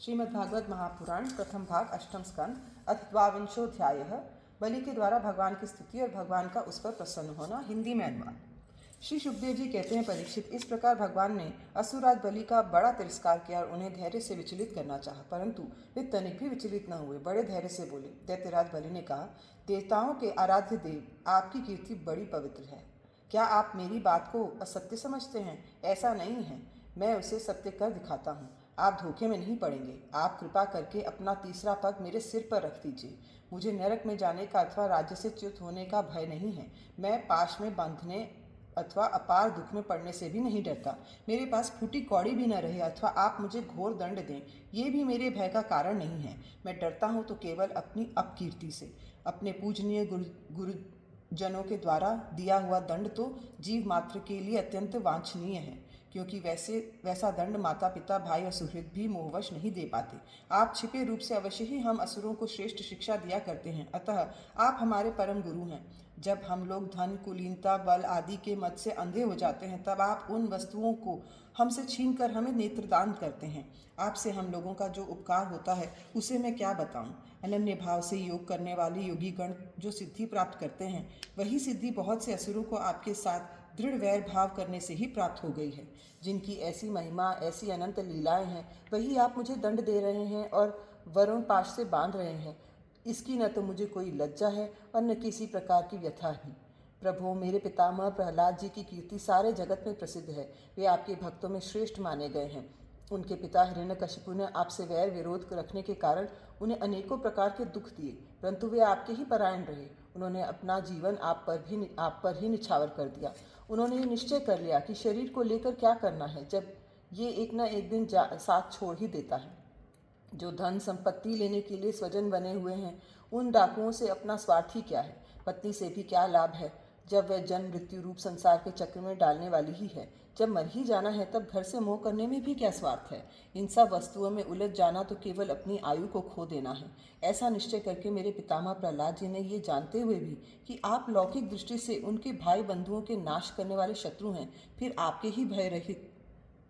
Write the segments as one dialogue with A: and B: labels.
A: श्रीमद्भागवत महापुराण प्रथम भाग अष्टम स्कंद अथ द्वाविंशोऽध्यायः। बलि के द्वारा भगवान की स्तुति और भगवान का उस पर प्रसन्न होना। हिंदी में अनुवाद। श्री सुखदेव जी कहते हैं, परीक्षित, इस प्रकार भगवान ने असुराज बलि का बड़ा तिरस्कार किया और उन्हें धैर्य से विचलित करना चाहा, परंतु वे तनिक भी विचलित न हुए, बड़े धैर्य से बोले। दैत्यराज बलि ने कहा, देवताओं के आराध्य देव, आपकी कीर्ति बड़ी पवित्र है। क्या आप मेरी बात को असत्य समझते हैं? ऐसा नहीं है, मैं उसे सत्य कर दिखाता हूँ। आप धोखे में नहीं पड़ेंगे। आप कृपा करके अपना तीसरा पग मेरे सिर पर रख दीजिए। मुझे नरक में जाने का अथवा राज्य से च्युत होने का भय नहीं है। मैं पाश में बांधने अथवा अपार दुख में पड़ने से भी नहीं डरता। मेरे पास फूटी कौड़ी भी न रहे अथवा आप मुझे घोर दंड दें, ये भी मेरे भय का कारण नहीं है। मैं डरता हूँ तो केवल अपनी अपकीर्ति से। अपने पूजनीय गुरुजनों के द्वारा दिया हुआ दंड तो जीव मात्र के लिए अत्यंत वांछनीय है, क्योंकि वैसा दंड माता पिता भाई और सुहृद भी मोहवश नहीं दे पाते। आप छिपे रूप से अवश्य ही हम असुरों को श्रेष्ठ शिक्षा दिया करते हैं, अतः आप हमारे परम गुरु हैं। जब हम लोग धन, कुलीनता, बल आदि के मद से अंधे हो जाते हैं, तब आप उन वस्तुओं को हमसे छीनकर हमें नेत्रदान करते हैं। आपसे हम लोगों का जो उपकार होता है उसे मैं क्या बताऊं। अनन्य भाव से योग करने वाले योगी गण जो सिद्धि प्राप्त करते हैं, वही सिद्धि बहुत से असुरों को आपके साथ दृढ़ वैर भाव करने से ही प्राप्त हो गई है। जिनकी ऐसी महिमा, ऐसी अनंत लीलाएं हैं, वही आप मुझे दंड दे रहे हैं और वरुण पाश से बांध रहे हैं। इसकी न तो मुझे कोई लज्जा है और न किसी प्रकार की व्यथा भी। प्रभु, मेरे पितामह प्रहलाद जी की कीर्ति सारे जगत में प्रसिद्ध है। वे आपके भक्तों में श्रेष्ठ माने गए हैं। उनके पिता हिरण्यकशिपु ने आपसे वैर विरोध रखने के कारण उन्हें अनेकों प्रकार के दुख दिए, परंतु वे आपके ही परायण रहे। उन्होंने अपना जीवन आप पर ही निछावर कर दिया। उन्होंने ये निश्चय कर लिया कि शरीर को लेकर क्या करना है, जब ये एक न एक दिन साथ छोड़ ही देता है। जो धन संपत्ति लेने के लिए स्वजन बने हुए हैं, उन डाकुओं से अपना स्वार्थ ही क्या है। पत्नी से भी क्या लाभ है, जब वह जन्म मृत्यु रूप संसार के चक्र में डालने वाली ही है। जब मर ही जाना है, तब घर से मोह करने में भी क्या स्वार्थ है। इन सब वस्तुओं में उलझ जाना तो केवल अपनी आयु को खो देना है। ऐसा निश्चय करके मेरे पितामह प्रहलाद जी ने, ये जानते हुए भी कि आप लौकिक दृष्टि से उनके भाई बंधुओं के नाश करने वाले शत्रु हैं, फिर आपके ही भय रहित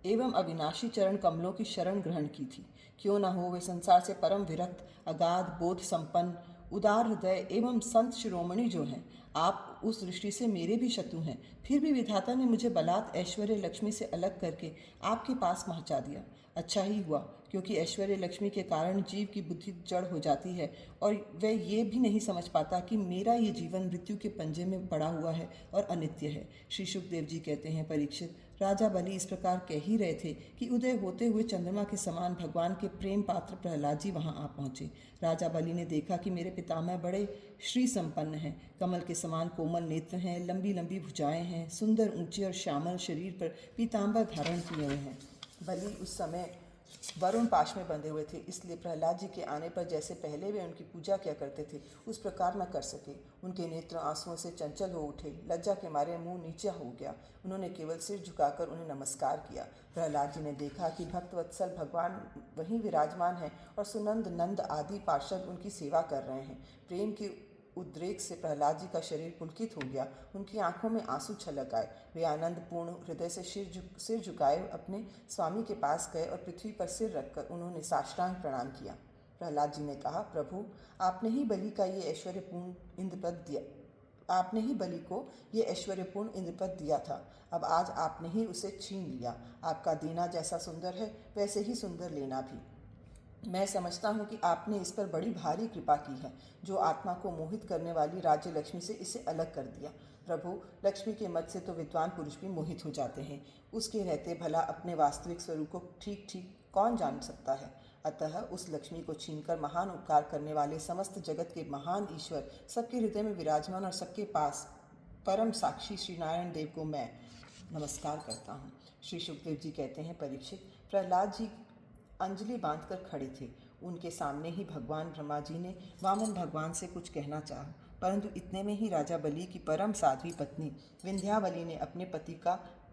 A: एवं अविनाशी चरण कमलों की शरण ग्रहण की थी। क्यों न हो, वे संसार से परम विरक्त, अगाध बोध संपन्न, उदार हृदय एवं संत शिरोमणि जो हैं, आप उस दृष्टि से मेरे भी शत्रु हैं। फिर भी विधाता ने मुझे बलात् ऐश्वर्य लक्ष्मी से अलग करके आपके पास पहुंचा दिया। अच्छा ही हुआ, क्योंकि ऐश्वर्य लक्ष्मी के कारण जीव की बुद्धि जड़ हो जाती है और वह ये भी नहीं समझ पाता कि मेरा ये जीवन मृत्यु के पंजे में पड़ा हुआ है और अनित्य है। श्री सुखदेव जी कहते हैं, परीक्षित, राजा बलि इस प्रकार कह ही रहे थे कि उदय होते हुए चंद्रमा के समान भगवान के प्रेम पात्र प्रहलाद जी वहां आ पहुंचे। राजा बलि ने देखा कि मेरे पितामह बड़े श्री संपन्न हैं, कमल के समान कोमल नेत्र हैं, लंबी लंबी भुजाएं हैं, सुंदर ऊंचे और श्यामल शरीर पर पीताम्बर धारण किए हुए हैं। बलि उस समय वरुण पाश में बंधे हुए थे, इसलिए प्रहलाद जी के आने पर जैसे पहले वे उनकी पूजा किया करते थे, उस प्रकार न कर सके। उनके नेत्र आंसुओं से चंचल हो उठे, लज्जा के मारे मुंह नीचा हो गया। उन्होंने केवल सिर झुकाकर उन्हें नमस्कार किया। प्रहलाद जी ने देखा कि भक्तवत्सल भगवान वहीं विराजमान है और सुनंद, नंद आदि पार्षद उनकी सेवा कर रहे हैं। प्रेम के उद्रेक से प्रहलाद जी का शरीर पुलकित हो गया, उनकी आंखों में आंसू छलक आए। वे आनंद पूर्ण हृदय से सिर झुकाए अपने स्वामी के पास गए और पृथ्वी पर सिर रखकर उन्होंने साष्टांग प्रणाम किया। प्रहलाद जी ने कहा, प्रभु, आपने ही बलि को ये ऐश्वर्यपूर्ण इंद्रपद दिया था। अब आज आपने ही उसे छीन लिया। आपका देना जैसा सुंदर है, वैसे ही सुंदर लेना भी। मैं समझता हूँ कि आपने इस पर बड़ी भारी कृपा की है, जो आत्मा को मोहित करने वाली राज्य लक्ष्मी से इसे अलग कर दिया। प्रभु, लक्ष्मी के मत से तो विद्वान पुरुष भी मोहित हो जाते हैं, उसके रहते भला अपने वास्तविक स्वरूप को ठीक ठीक कौन जान सकता है। अतः उस लक्ष्मी को छीनकर महान उपकार करने वाले समस्त जगत के महान ईश्वर, सबके हृदय में विराजमान और सबके पास परम साक्षी श्री नारायण देव को मैं नमस्कार करता हूँ। श्री सुखदेव जी कहते हैं, परीक्षित, प्रहलाद जी अंजलि बांधकर खड़े थे। उनके सामने ही भगवान ब्रह्मा जी ने वामन भगवान से कुछ कहना चाहा, परंतु इतने में ही राजा बलि की परम साध्वी पत्नी विंध्यावली ने अपने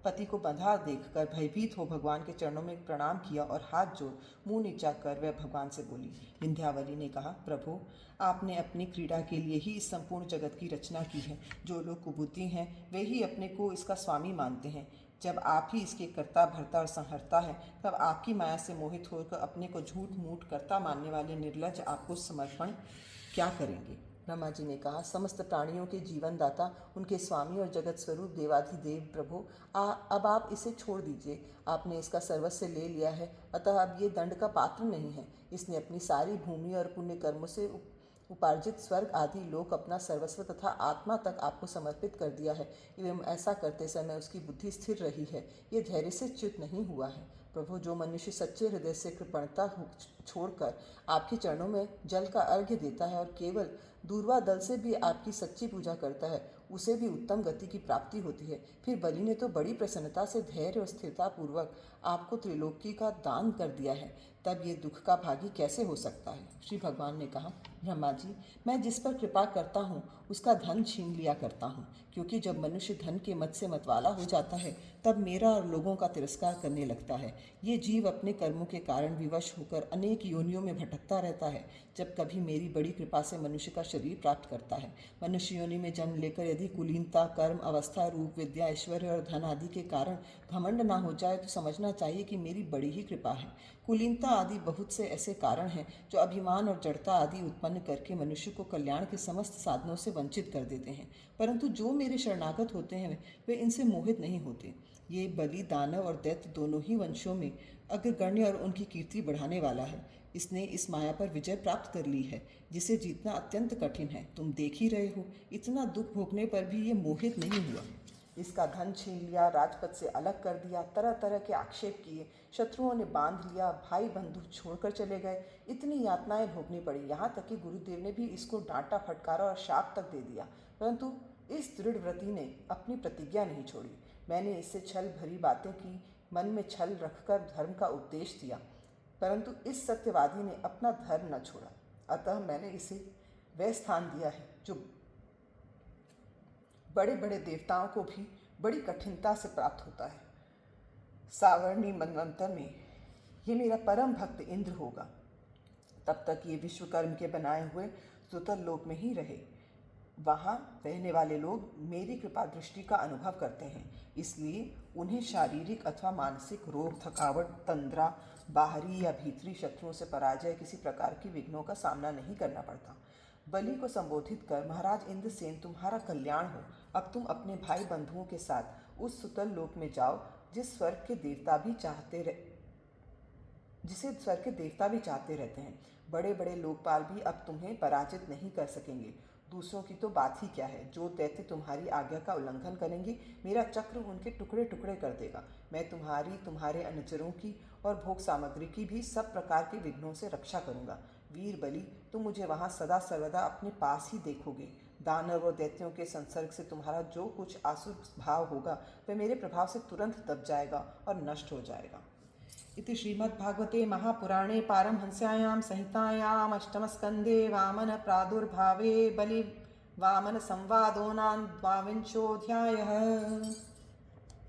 A: पति को बंधा देखकर भयभीत हो भगवान के चरणों में प्रणाम किया और हाथ जोड़ मुंह नीचा कर वह भगवान से बोली। विंध्यावली ने कहा, प्रभु, आपने अपनी क्रीड़ा के लिए ही इस संपूर्ण जगत की रचना की है। जो लोग कुबुद्धि हैं, वे ही अपने को इसका स्वामी मानते हैं। जब आप ही इसके कर्ता भरता और संहरता है, तब आपकी माया से मोहित होकर अपने को झूठ मूठ कर्ता मानने वाले निर्लज आपको समर्पण क्या करेंगे। ब्रह्मा जी ने कहा, समस्त प्राणियों के जीवन दाता, उनके स्वामी और जगत स्वरूप देवाधिदेव प्रभु, अब आप इसे छोड़ दीजिए। आपने इसका सर्वस्व ले लिया है, अतः अब ये दंड का पात्र नहीं है। इसने अपनी सारी भूमि और पुण्य कर्मों से उपार्जित स्वर्ग आदि लोक, अपना सर्वस्व तथा आत्मा तक आपको समर्पित कर दिया है। एवं ऐसा करते समय उसकी बुद्धि स्थिर रही है, ये धैर्य से च्युत नहीं हुआ है। प्रभु, जो मनुष्य सच्चे हृदय से कृपणता छोड़कर आपके चरणों में जल का अर्घ्य देता है और केवल दूर्वा दल से भी आपकी सच्ची पूजा करता है, उसे भी उत्तम गति की प्राप्ति होती है। फिर बलि ने तो बड़ी प्रसन्नता से धैर्य और स्थिरता पूर्वक आपको त्रिलोकी का दान कर दिया है, तब ये दुख का भागी कैसे हो सकता है। श्री भगवान ने कहा, ब्रह्मा जी, मैं जिस पर कृपा करता हूँ उसका धन छीन लिया करता हूँ, क्योंकि जब मनुष्य धन के मत से मतवाला हो जाता है तब मेरा और लोगों का तिरस्कार करने लगता है। ये जीव अपने कर्मों के कारण विवश होकर अनेक योनियों में भटकता रहता है। जब कभी मेरी बड़ी कृपा से मनुष्य का शरीर प्राप्त करता है, मनुष्य योनि में जन्म लेकर यदि कुलीनता, कर्म, अवस्था, रूप, विद्या, ऐश्वर्य और धन आदि के कारण घमंड ना हो जाए तो समझना चाहिए कि मेरी बड़ी ही कृपा है। कुलीनता आदि बहुत से ऐसे कारण हैं जो अभिमान और जड़ता आदि उत्पन्न करके मनुष्य को कल्याण के समस्त साधनों से वंचित कर देते हैं, परंतु जो मेरे शरणागत होते हैं वे इनसे मोहित नहीं होते। ये बलि, दानव और दैत्य दोनों ही वंशों में अग्रगण्य और उनकी कीर्ति बढ़ाने वाला है। इसने इस माया पर विजय प्राप्त कर ली है, जिसे जीतना अत्यंत कठिन है। तुम देख ही रहे हो, इतना दुख भोगने पर भी ये मोहित नहीं हुआ। इसका धन छीन लिया, राजपद से अलग कर दिया, तरह तरह के आक्षेप किए, शत्रुओं ने बांध लिया, भाई बंधु छोड़कर चले गए, इतनी यातनाएं भोगनी पड़ी। यहाँ तक कि गुरुदेव ने भी इसको डांटा, फटकारा और शाप तक दे दिया, परंतु इस दृढ़ व्रती ने अपनी प्रतिज्ञा नहीं छोड़ी। मैंने इससे छल भरी बातें की, मन में छल रखकर धर्म का उपदेश दिया, परंतु इस सत्यवादी ने अपना धर्म न छोड़ा। अतः मैंने इसे वह स्थान दिया है जो बड़े बड़े देवताओं को भी बड़ी कठिनता से प्राप्त होता है। सावर्णी मनवंतर में ये मेरा परम भक्त इंद्र होगा। तब तक ये विश्वकर्म के बनाए हुए सुतल लोक में ही रहे। वहाँ रहने वाले लोग मेरी कृपा दृष्टि का अनुभव करते हैं, इसलिए उन्हें शारीरिक अथवा मानसिक रोग, थकावट, तंद्रा, बाहरी या भीतरी शत्रुओं से पराजय, किसी प्रकार की विघ्नों का सामना नहीं करना पड़ता। बलि को संबोधित कर, महाराज इंद्रसेन, तुम्हारा कल्याण हो। अब तुम अपने भाई बंधुओं के साथ उस सुतल लोक में जाओ जिसे स्वर्ग के देवता भी चाहते रहते हैं। बड़े बड़े लोकपाल भी अब तुम्हें पराजित नहीं कर सकेंगे। दूसरों की तो बात ही क्या है। जो दैत्य तुम्हारी आज्ञा का उल्लंघन करेंगे, मेरा चक्र उनके टुकड़े टुकड़े कर देगा। मैं तुम्हारी, तुम्हारे अनुचरों की और भोग सामग्री की भी सब प्रकार के विघ्नों से रक्षा करूंगा। वीर बलि, तुम मुझे वहाँ सदा सर्वदा अपने पास ही देखोगे। दानव और दैत्यों के संसर्ग से तुम्हारा जो कुछ आसुर भाव होगा वह मेरे प्रभाव से तुरंत दब जाएगा और नष्ट हो जाएगा। इति श्रीमद्भागवते महापुराणे पारमहंस्यायां संहितायाम् अष्टमस्कन्धे वामन प्रादुर्भावे बलि वामन संवादो नाम द्वाविंशोऽध्यायः।